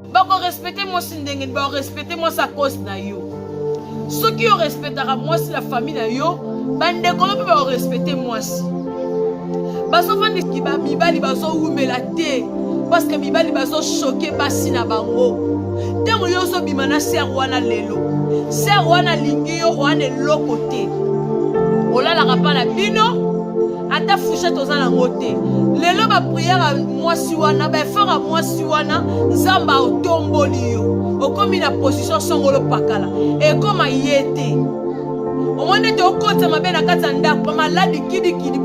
Bako respecter moi si ndenge ba respecter moi sa cause na yo. Ceux qui respectera moi si la famille na yo, bande ko ba respecter moi si. Baso fandi ki ba mibali baso umela te parce que mibali baso choquer basi na bango. Tango yo so bimana ser wana lelo. Ser wana lingi yo wana lokote. Olala kapa na bino. Ata fouchette aux alangote. Lelo ba prière moi si wana ba faire moi si wana nzamba otomboli yo. Okomi na position songolo pakala. Et comme yete. Au moins de okota mabe na kata ndako pa maladi kidi kidi.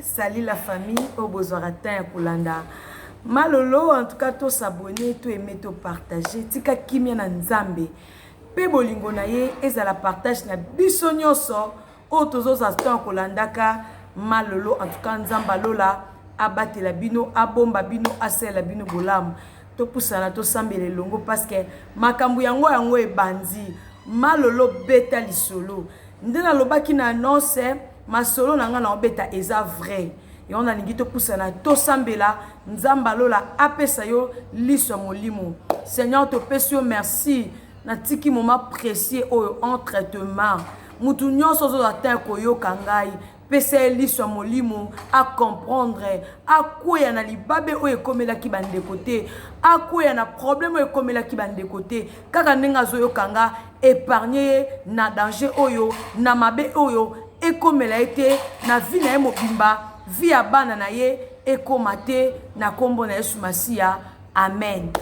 Salut la famille au Bozwaratin Kolanda. Malolo, en tout cas, to s'abonner, to aimer, to partager. Tika kimia na nzambe. Pe bolingo na ye, ezala partage na biso nyonso. O tozo zastan Kolandaka. Malolo, en tout cas, nzamba lola. Abate la bino, abomba bino, ase la bino bolam. To pusana, to sambele longo. Parce que makambu yango e bandi. Malolo beta lisolo. Ndena lobaki na annonce. Ma solo na nga na obeta eza vrai. Et on a ningito poussana to sambela nzamba lola apesa yo liso molimo. Seigneur te pesio merci na tiki moment précieux o entre tes mains. Mutu nyonso zo atin ko yo kangai pesa liso molimo a comprendre a koya na libabe o ekomela ki bande côté a koya na problème o ekomela ki bande côté kaka nenga zo yo kanga épargner na danger oyo na mabe oyo ekomela ete na vie na ye mobimba vie ya bana na ye ekomate na kombo na Yesu Masia. Amen.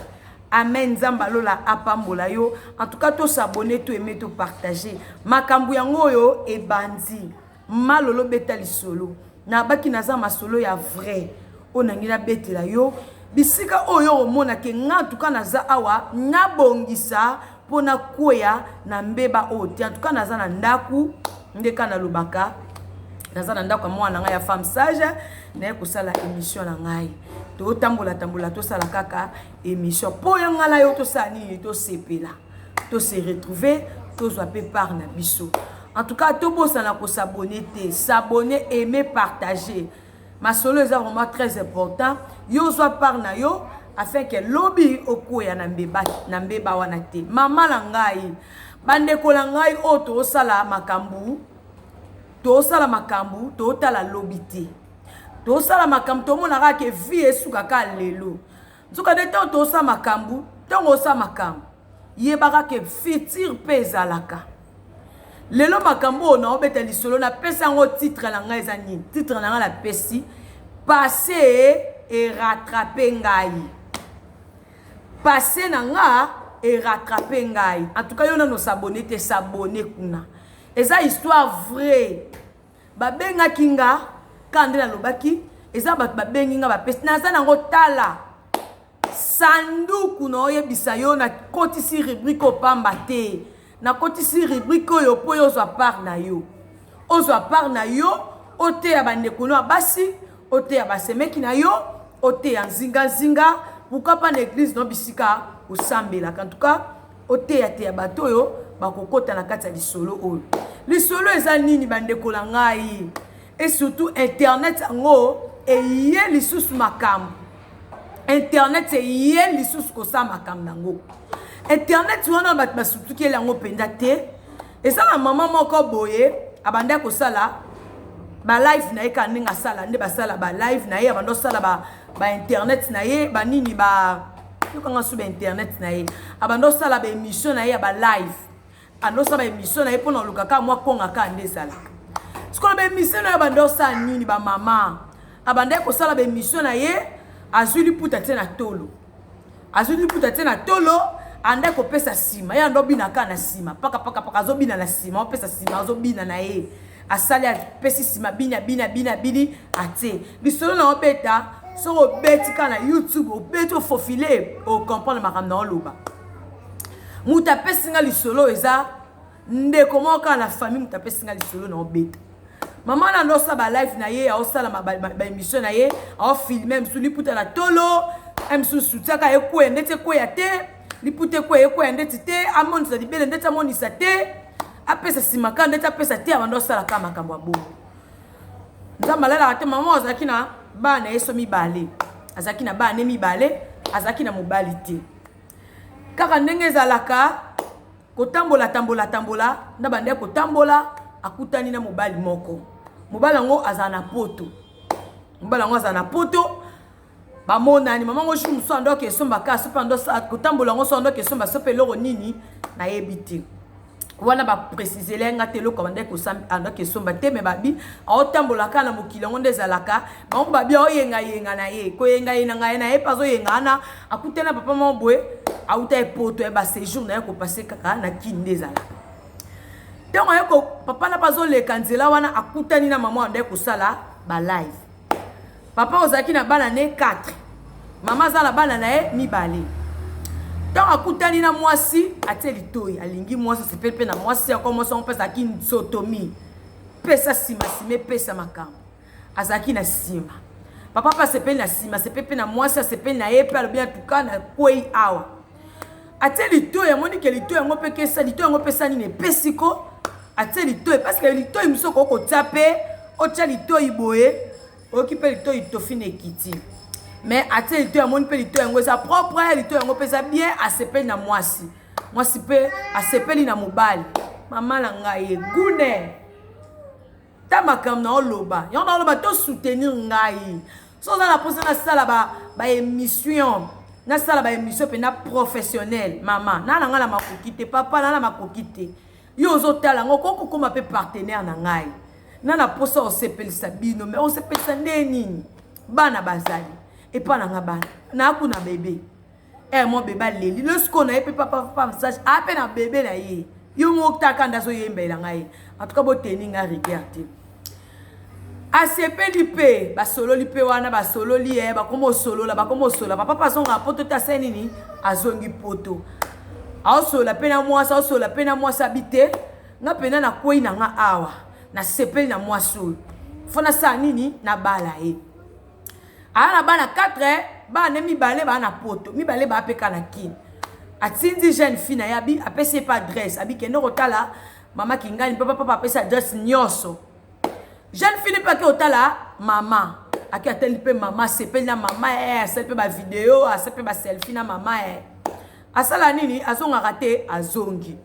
Amen. Nzamba lola apambola yo. En tout cas, to s'abonner, to aimer, to partager. Makambu yango yo e bandi. Malolo beta lisolo. Na baki naza masolo ya vrai. Onangina betela yo. Bisika oyo omona ke nga tuka naza awa nabongisa pona koya na mbeba oti. En tout cas naza na ndaku ndeka na lubaka naza na ndako mwana nga ya femme sage na ko sala émission na ngai to tambola to sala kaka émission po yo ngala yo to sani to sepela to se retrouver to zo pe par na biso. En tout cas to bosa na ko s'abonner aimer partager ma solo est vraiment très important yo zo par na yo afin que lobby okoya na mbeba wana te mama na ngai bande kola ngai oto sala makambu to sala makambu to tala lobité to sala makambu to mona ka ke vie esuka ka lelo nzuka de to sala makambu tongo sala makambu yebaka ke futur pesa laka lelo makambu na obeta lisolo na pesa ngo titre na ngai ezani titre na ngai la pesi passer et rattraper ngai passer na nga et rattraper ngai. En tout cas, yo no s'abonner te s'abonner kuna. Eza histoire vraie. Ba benga kinga kande na lobaki, eza ba bengi nga ba pesi naza nango tala. Sanduku no yebisa yo na kotisi rubrique opamba te. Na kotisi rubrique yo po yo zo par na yo. Ozo par na yo, ote ya bande kuno basi, ote ya basemeki na yo, ote ya nzinga. Pourquoi pas l'église non bisika au sambela en tout cas au théâtre ya bato yo bakokota na kati ya lisolo oyo lisolo eza nini bande kolangai et surtout internet ngo eye lisusu makambo internet eye lisusu ko sa makambo nango internet wana bat basutuki elango penda te eza na mama moko boye abanda ko sala ba live na ye kaninga sala nde basala ba live na ye abando sala ba internet na ye ba nini ba yo kanga sube internet na ye abando sala ba émission na ye ba live ando sala ba émission na ye pona lukaka mwa konga ka nde sala skola ba émission na ye abando sala nini ba mama abanda ko sala ba émission na ye azuli puta tena tolo anda ko pesa sima ya ndo bina ka na sima paka zo bina na sima pesa sima zo bina na ye asali a pesi sima bini ate bisolo na obeta so obeti kana YouTube obeti o fofile o comprendre makambo na oloba muta pesi nga lisolo eza ndeko moka na famille muta pesi nga lisolo na obeta mama na ndo sa ba live na ye a osala ba émission na ye a filmer msuli puta na tolo msu sutaka ekwe ndete kwe ya te lipute kwe ekwe ndete te amonisa libele ndete amonisa te apesa simaka ndeti apesa te abando osalaka makambo ya bongo nzambe alalaka te mama azalaki na bana ye so mibale azalaki na bana mibale azalaki na mobali te kaka ndenge ezalaka kotambola na bande kotambola akutani na mobali moko mobali yango azala na poto bamonani mama ngo shi muso ando kesomba ka so pando kotambola ngo so ando kesomba so pe loko nini na yebiti wana ba préciser lenga te loko bande ko sam ando kesomba te me babi aotambola ka na mokili ngo ndezalaka bango babi oyenga na ye ko yenga ngai na ye pazo yenga na akutena papa mobwe auta epoto e ba séjour na ye ko passer kaka na kinde ezalaka ntango ye ko papa na bazoleka nzela wana akutani na mama ande kosala ba live papa ozalaki na bana ne 4 mama aza na bana na ye mibale ntango akutani na mwasi atie litoi alingi mwasi asepeli mpe na mwasi yako mwasi yango mpe azalaki nzotomi pesa nsima epesa makambo azalaki na nsima papa mpe asepeli na nsima asepeli mpe na mwasi asepeli na ye mpe alobi atuka na kwei awa atie litoi amoni ke litoi yango mpe kesa litoi yango mpe sani na epesiko atie litoi parce que litoi miso kokotia mpe otia litoi boye oki mpe litoi tofi na ekiti mais atie litoi amoni mpe litoi yango eza propre litoi yango mpe eza bien asepeli na mwasi mpe asepeli na mobali mama na ngai egune ta makambo na oloba yango na oloba to soutenir ngai so oza na mposa nasala baémission nasala baémission mpena professionnel mama nana ngai na makoki te papa nana makoki te yo ozotala yango kokokoma mpe partenaire na ngai nana posa osepelisa bino me osepelisa nde nini bana bazali epa nanga bana naku na bebe mo bebe aleli losiko na ye mpe papa message ape na bebe na ye yo mokutaka nde azoyembela ngai antuka boteni nga rigueur te asepeli mpe basololi mpe wana basololi ye bakoma osolola papa azonga poto te ase nini azongi poto aosolola mpe na mwasi aosolola mpe na mwasi abi te nga mpena na kwei na nga awa nasepeli na mwasi oyo fo nasala nini nabala ye aya na bana 4 bana mibale baa na poto mibale baa peka na kini atindi jeune fille na ye abi apesi ye mpe adresse abi kende kotala mama kingani mpe papa apesi adresse nyonso jeune fille mpe ake otala mama ake ateli mpe mama asepeli na mama ye asali mpe bavideo asali mpe baselfie na mama ye asala nini azongaka te azongi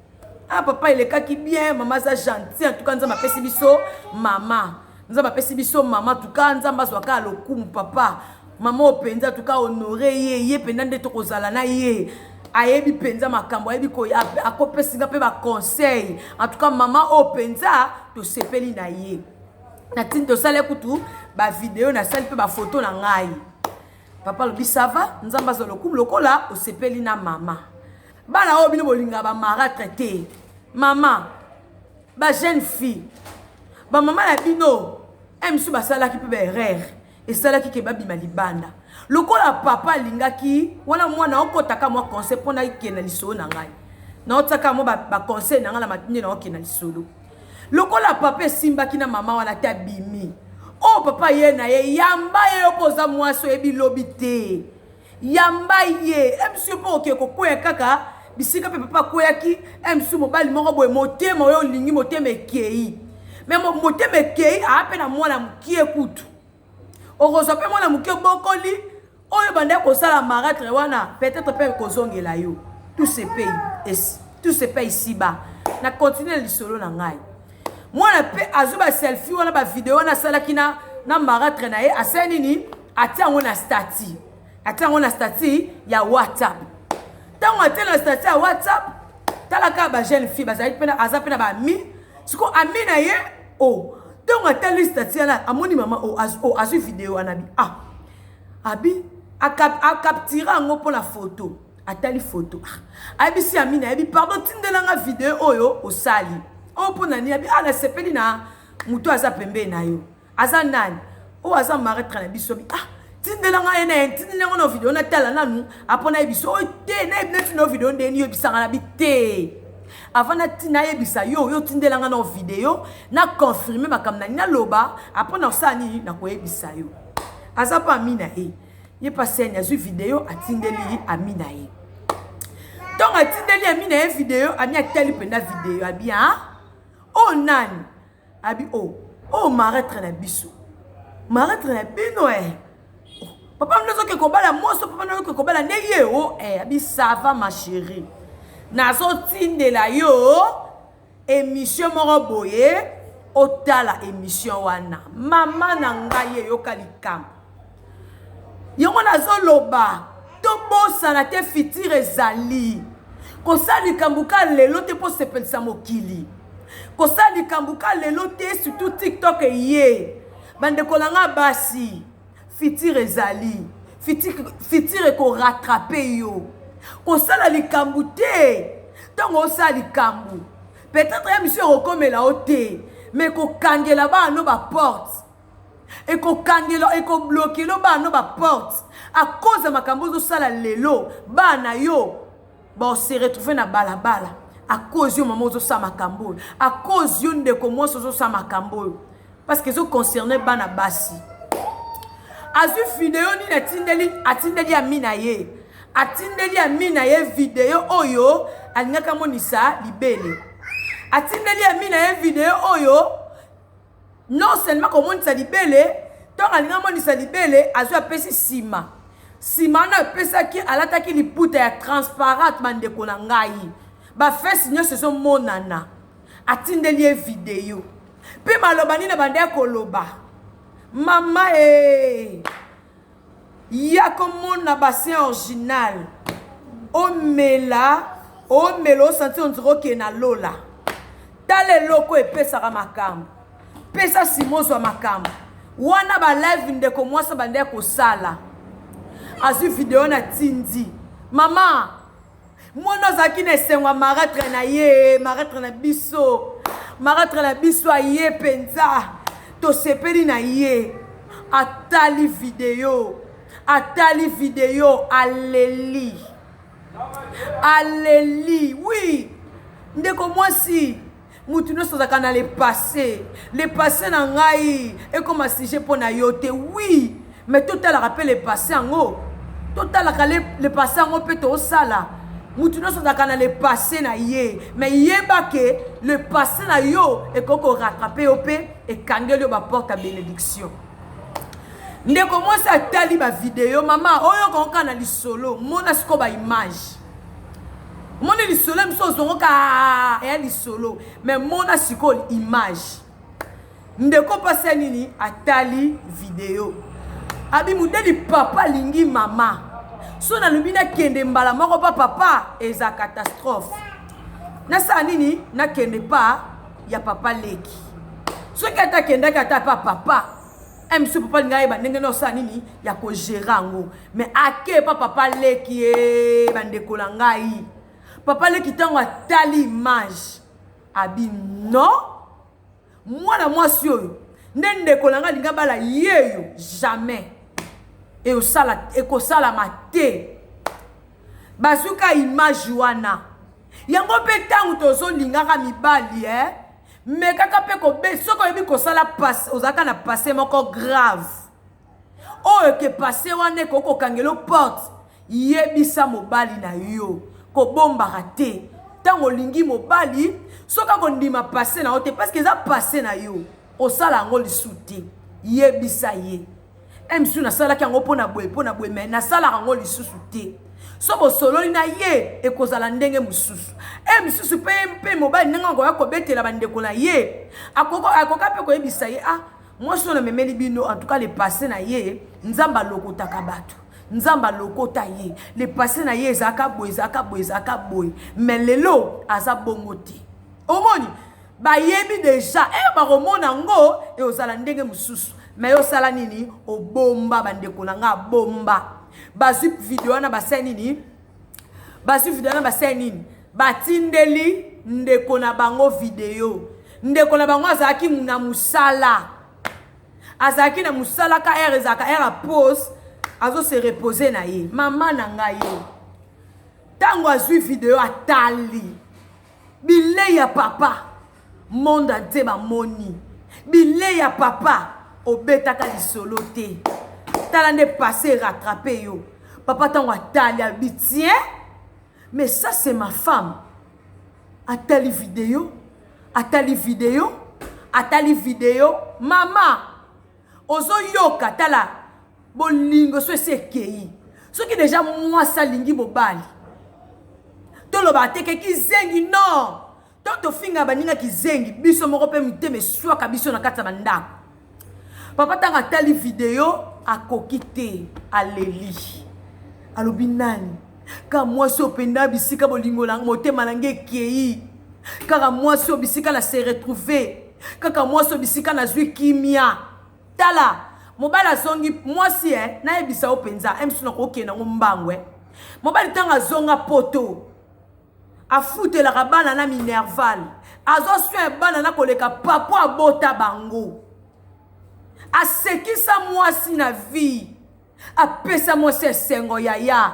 papa elekaki bien mama aza gentil en tout cas nzambe apesi biso mama nzambe apesi biso mama tuka nzambe azwaka lokumu papa mama openza tuka honore ye mpenza nde tokozala na ye ayebi mpenza makambo ayebi akopesinga mpe baconseil en tout cas mama openza tosepeli na ye natini tosali kutu bavideo nasali mpe bafoto na ngai papa alobi sava nzambe azwa lokumu lokola osepeli na mama bana oyo bino bolinga bamaratre te mama bajeune fille bamama na bino misu basalaki mpe baerreur esalaki ke babima libanda lokola papa alingaki wana mwana okotaka mwa conseil mpona akende lisolo na ngai naotaka mwa baconseil na ngai na matindi naokende lisolo lokola papa esimbaki na mama wana te abimi oyo papa ye na ye yamba ye opoza mwasi oyebi lobi te yamba ye misu mpo oke kokwea kaka bisika mpe papa akweyaki misu mobali moko boye motema oyo olingi motema ekei me motema ekei aape na mwana mokie kutu okozwa mpe mwana mokie bokoli oyo banda kosala maratre wana peut-être mpe kozongela yo tout se paye ici-bas na continue lisolo na ngai mwana mpe azwi baselfie wana bavideo wana asalaki na maratre na ye asali nini atia yango na stati ya whatsapp ntango atia na stati ya whatsapp talaka bajeune fille aza mpe na baami siko ami na ye ntango atali stati wana amoni mama azwi video wana abi akaptira yango mpona foto atali foto ayebisi ami na yebi pardon tindelanga video oyo osali oyo mpona nini abi nasepeli na moto aza pembeni na yo aza nani oyo aza maratre na biso bi tindelanga ye na ye tindelango na video natala nanu apona yebiso oyo te nayebi neti na video ndeni yebisanga na bi te avant nayebisa yo tindelanga na video na confirme makambo na nini naloba apona osala nini nakoyebisa yo aza mpo ami na ye ye paseni azwi video atindeli ami na ye ntongo atindeli ami na ye video ami atali mpenda video abi oh nani abi oh marâtre na biso marâtre na bino papa nous que kobala moso papa nous que kobala neye abi ça va ma chérie nazo tindela yo émission moko boye otala émission wana mama na ngai yo kalikam yongo nazo loba to bossa na te fitir ezali kosali kambuka lelo te po sepelisa mokili kosali kambuka lelo te surtout TikTok bande kolanga basi fitir ezali fitir ko rattraper yo kosala likambu te tango osali likambu peut-être ya monsieur rekomela ote mais ko kangela ba no ba porte et ko kangela et ko bloquer lo ba no ba porte à cause de makambo zo sala lelo ba na yo ba se retrouver na balabala à cause yo maman zo sa makambo à cause yo ndeko mo zo sa makambo parce que zo concerné ba na basi azu vidéo ni atindeli amina ye atindeli amina ye vidéo oyo alingaka monisa libele atindeli amina ye vidéo oyo non seulement komonisa libele donc alingaka monisa libele azu apesi sima na apesaki alataki liputa ya transparente bandeko na ngai bafesi nyonso ezomonana atindeli ye vidéo mpe maloba nini bande ya koloba mama ya komona bassin original omela osanti on dirait que na lola tale loko epesaka makambo pesa simozwa makambo wana ba live ndeko mwasa bande ya kosala azu video na tindi mama mwana zaki na esengwa marâtre na ye marâtre na biso aye penza to sepeli na ye atali video aleli oui ndeko mwasi mutu nyonso azalaka na le passé na ngai ekoma sujet mpo na yo te oui mais totalaka mpe le passé yango totalaka le passé yango mpe toosala mutu nyonso azalaka na le passé na ye mais yeba ke le passé na yo ekoki korattrape yo mpe ekangeli yo baporte ya bénédiction ndeko mwasi atali bavideo mama oyo konka na lisolo mona siko baimage mona lisolo miso ozongoka ya lisolo mais mona siko image ndeko pasi nini atali video abi mudeli papa alingi mama so nalobi nakende mbala moko pa papa eza catastrophe nasala nini nakende pa ya papa leki soki atakendaki ata pa papa monsieur papa ngai ba ndenge no sa nini ya ko gérer ngo mais ake pa papa leki bandeko la ngai papa leki tango atali image abi non mwana mwasi oyo ndeko la ngai linga bala yeyo jamais et ekosala mate basuka image wana yango pe tango tozo lingaka mibali mais kaka pe ko be soko yebi kosala passe ozaka na passé moko grave oyo ke passé wana ko kangelo porte yebisa mobali na yo ko bomba raté tango lingi mobali soka ko ndima passé na ote parce que ça passé na yo osala ngo lisuti yebisa ye emsu na sala kango pona boye mais na sala ngo lisusu te so bo sololi na ye ekozala ndenge mususu misusu pe mobali ndenge ngo yakobetela bandeko na ye akoka pe koyebisa ye moi so na memeli bino en tout cas le passé na ye nzamba lokotaka bato nzamba lokota ye le passé na ye ezaka boye mais lelo aza bongo te omoni bayebi déjà ba romona ngo e ozala ndenge mususu mais yo sala nini obomba bandeko na nga bomba bazu video na baseni nini batindeli ndeko na bango video ndeko na bango azaki na musala azaki na musala ka ezaka a pause azo se reposer na ye mama na nga ye tango azu video atali bile ya papa monde ante bamoni bile ya papa obetaka lisolo te tala nde passé rattraper yo papa tango atali abi tiens mais ça c'est ma femme atali vidéo atali vidéo mama ozo yoka tala bolingo so sekei soki déjà moi salingi mobali toloba teke kizengi non to finga baninga kizengi biso moko pe miteme swaka biso na kati ya bandako papa tanga tali vidéo akokite aleli alobi nani ka mwasi openda bisika bolingo na motema nange ekei kaka mwasi o bisika na se retrouver kaka mwasi o bisika na zwi kimia tala mobali zongi mwasi na ebisa openza emsu na kokena ngombangwe mobali tanga zonga poto afutelaka bana na minerval azoswe bana na koleka papo abota bango asekisa mwasi na vie apesa mwasi esengo yaya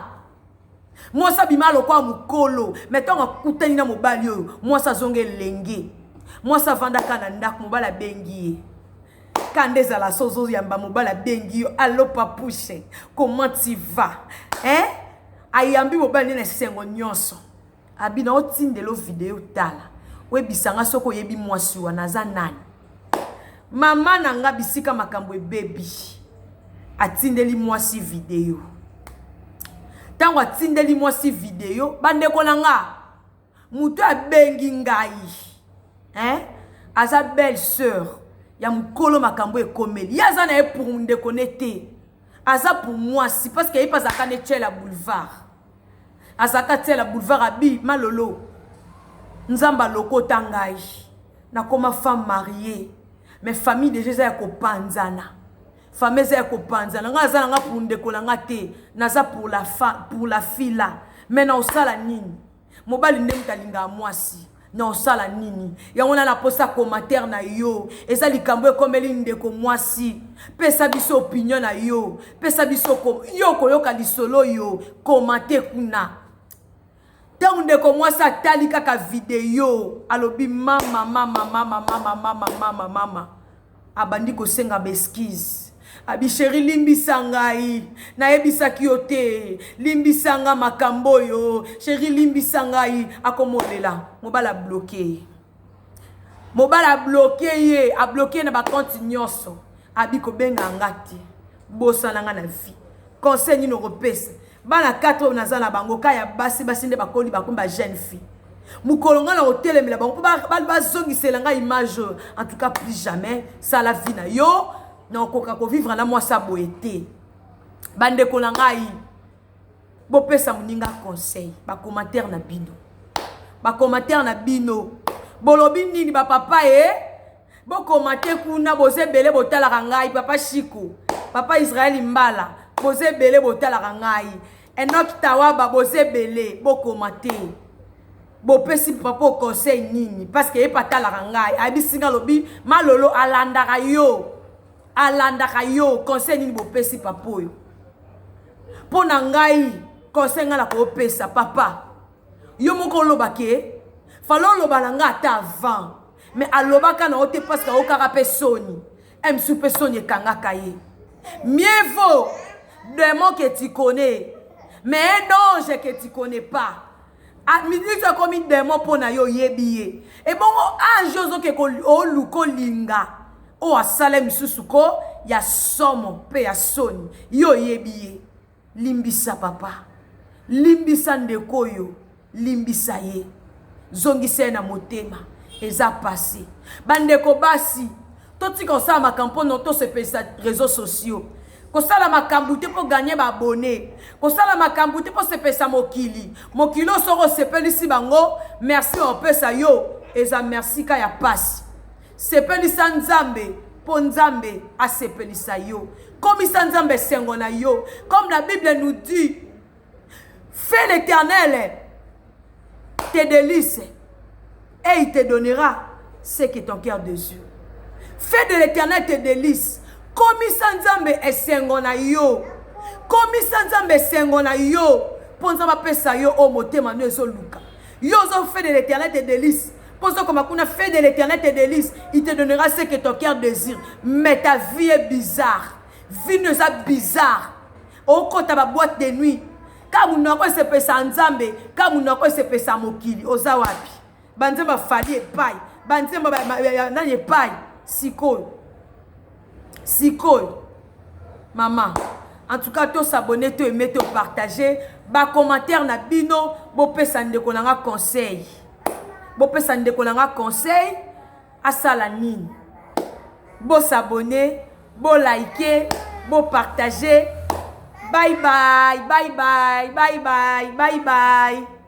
mwasi abima lokwa mukolo metonga kutani na mobali oyo mwasi azonge lenge mwasi avandaka na ndako mobali abengi ye kande ezala sozo yamba mobali abengi yo allo papouche comment tu vas ayambi mobali na esengo nyonso abina otindelo video tala webisanga soko yebi mwasi wana aza nani mama nanga bisika makambo ebebi atindeli mwasi video tango atindeli mwasi video bandeko nanga mutu abengi ngai aza belle sœur ya mukolo makambo ekomeli yaza na ye pour ndeko nete aza pour mwasi parce que yepa zaka ne tchela boulevard azaka tchela boulevard abi malolo nzamba loko tangai na koma femme mariée mais famille déjà za kopanzana famille za kopanzana nga za nga pour ndeko nga te naza pour la fille là mais na osala nini mobali ndem talinga mwasi na osala nini yango na posa commentaire na yo eza likambo ekomeli ndeko mwasi pesa biso opinion na yo pesa biso yo koyoka lisolo yo commenter kuna tangu ndeko mwasi atali kaka video alobi mama abandi kosenga beskize abi chéri limbisa ngai nayebisaki yo te limbisanga makambo yo chéri limbisa ngai akomolela mobala bloqué ye a bloqué na ba compte nyonso abi ko benga ngati bosa nanga na vie conseil ni no repesa bana 4 nazana bango kaya basi nde bakoli bakumba jeune fille mukolonga na hotelemela bango ba zongisela nga image en tout cas plus jamais ça la vie na yo na koka ko vivre na moi sa boete bande ko ngai bo pesa muninga conseil ba commentaire na bino bolobi nini ba papa bo commenter kuna boze bele botala ngai papa Chiko papa Israël Mbala boze bele botala ngai Enoch Tawaba boze bele bo commenter bo pesi papa conseil nini parce que epatala ngai abisinga lobi malolo alandaka yo conseil nini bo pesi papa yo pona ngai conseil ngala ko pesa papa yo moko lobake falo loba nanga ata avant mais alobaka na ote parce que okaka pesoni emsu pesoni ekangaka ye mieux vaut démon que tu connais mais un ange que tu connais pas administre comme un démon pona yo yebiye et bon ange ozoke ko oluko linga o asale misusuko ya somo pe ya soni yo yebiye limbisa papa limbisa ndeko yo limbisa ye zongise na motema eza passé bandeko basi totika osala makambo no to se pesa réseaux sociaux kosala makambo te po gagner ba abonné kosala makambo te po se pesa mokili soro sepelisi bango merci on pesa yo eza merci ka ya pasi sepelisa nzambe po nzambe asepelisa yo komisa nzambe sengo na yo comme la Bible nous dit fais l'Éternel tes délices et il te donnera ce que ton cœur désire. Fais de l'Éternel tes délices. Komisa nzambe esengo na yo. Komisa nzambe esengo na yo. Ponza ba pesa yo o motema no ezoluka. Yo zo fais de l'Éternel tes délices. Ponza comme kuna fais de l'Éternel tes délices, il te donnera ce que ton cœur désire. Mais ta vie est bizarre. Vie nous a bizarre. Au kota ba boîte de nuit. Kamu nako se pesa nzambe, kamu nako se pesa mokili oza wapi. Banzamba fali epai banzembo nani epai sikoyo maman. En tout cas, tous s'abonner, tous aimer, tous partager. Ba commentaire na bino, bo pesa ndeko nanga conseil. Bo pesa ndeko nanga conseil à salanine. Bo s'abonner, bo liker, bo partager. Bye bye, bye bye, bye bye, bye bye.